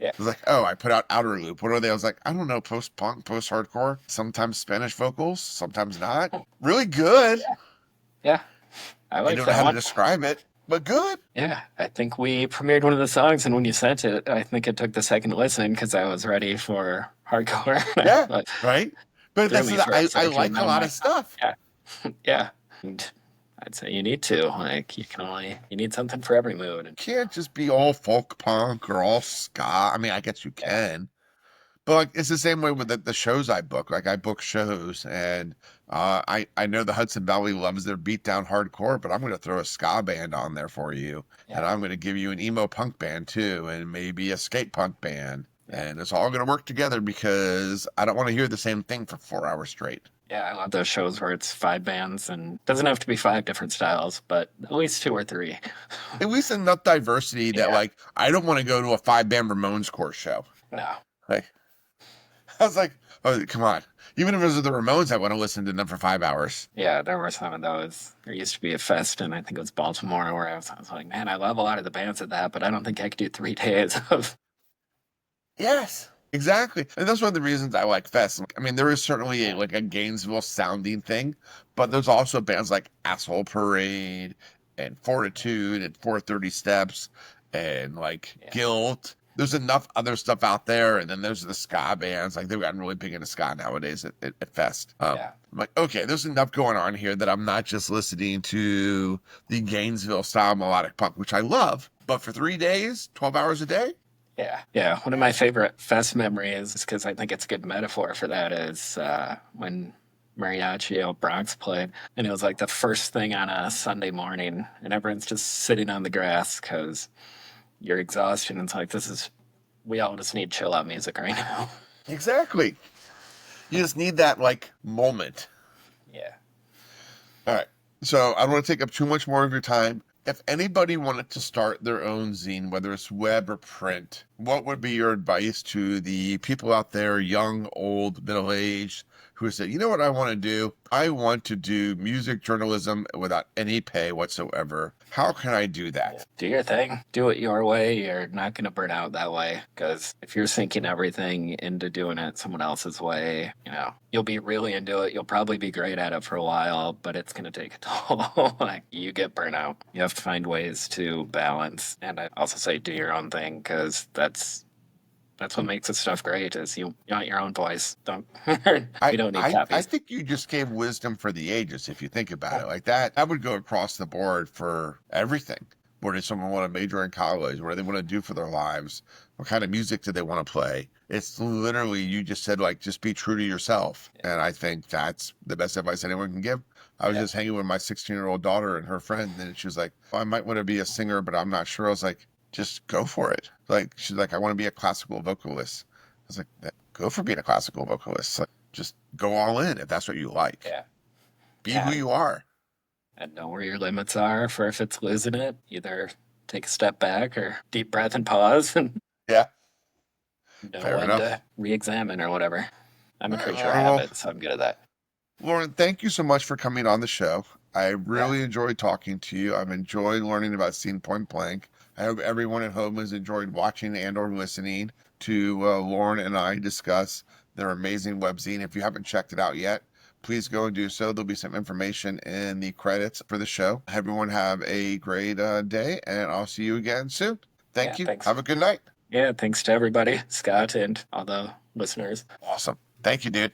Yeah. It was like, oh, I put out Outer Loop. What are they? I was like, I don't know, post-punk, post-hardcore, sometimes Spanish vocals, sometimes not. Really good. Yeah. I like don't know how to describe it, but good. Yeah. I think we premiered one of the songs, and when you sent it, I think it took the second listen because I was ready for hardcore. Yeah, right? But that's I like a lot of stuff. Yeah. Yeah. And I'd say you need to. Like, you need something for every mood. You can't just be all folk punk or all ska. I mean, I guess you can. But like, it's the same way with the shows I book. Like, I book shows, and I know the Hudson Valley loves their beatdown hardcore, but I'm going to throw a ska band on there for you. And I'm going to give you an emo punk band, too, and maybe a skate punk band. And it's all going to work together because I don't want to hear the same thing for 4 hours straight. Yeah, I love those shows where it's 5 bands and it doesn't have to be 5 different styles, but at least 2 or 3. At least enough diversity that, like, I don't want to go to a 5-band Ramones core show. No. Like, I was like, oh, come on. Even if it was the Ramones, I want to listen to them for 5 hours. Yeah, there were some of those. There used to be a fest, and I think it was Baltimore, where I was like, man, I love a lot of the bands at that, but I don't think I could do 3 days of... Yes. Exactly. And that's one of the reasons I like fests. I mean, there is certainly a Gainesville sounding thing, but there's also bands like Asshole Parade and Fortitude and 430 Steps and Guilt. There's enough other stuff out there. And then there's the ska bands. Like, they've gotten really big into ska nowadays at Fest. I'm like, okay, there's enough going on here that I'm not just listening to the Gainesville style melodic punk, which I love, but for 3 days, 12 hours a day. Yeah. One of my favorite fest memories, because I think it's a good metaphor for that, is when Mariachi out Bronx played, and it was like the first thing on a Sunday morning, and everyone's just sitting on the grass because you're exhausted. And it's like, we all just need chill out music right now. Exactly. You just need that moment. Yeah. All right. So I don't want to take up too much more of your time. If anybody wanted to start their own zine, whether it's web or print, what would be your advice to the people out there, young, old, middle-aged, who said, you know what I want to do? I want to do music journalism without any pay whatsoever. How can I do that? Do your thing. Do it your way. You're not going to burn out that way. Because if you're sinking everything into doing it someone else's way, you'll be really into it. You'll probably be great at it for a while, but it's going to take a toll. You get burnout. You have to find ways to balance. And I also say do your own thing, because that's what makes this stuff great, is you want your own voice. We don't need copies. I think you just gave wisdom for the ages, if you think about it like that. That would go across the board for everything. Where does someone want to major in college? What do they want to do for their lives? What kind of music do they want to play? It's literally, you just said, just be true to yourself. And I think that's the best advice anyone can give. I was just hanging with my 16-year-old daughter and her friend, and she was like, I might want to be a singer, but I'm not sure. I was like, just go for it. She's like, I want to be a classical vocalist. I was like, go for being a classical vocalist. Just go all in if that's what you like. Yeah. Be who you are. And know where your limits are for if it's losing it. Either take a step back or deep breath and pause. And yeah. know when to re-examine or whatever. I'm a All right, creature of Lauren. Well, habit, so I'm good at that. Lauren, thank you so much for coming on the show. I really enjoyed talking to you. I'm enjoying learning about Scene Point Blank. I hope everyone at home has enjoyed watching and or listening to Lauren and I discuss their amazing webzine. If you haven't checked it out yet, please go and do so. There'll be some information in the credits for the show. Everyone have a great day, and I'll see you again soon. Thank you. Thanks. Have a good night. Yeah, thanks to everybody, Scott and all the listeners. Awesome. Thank you, dude.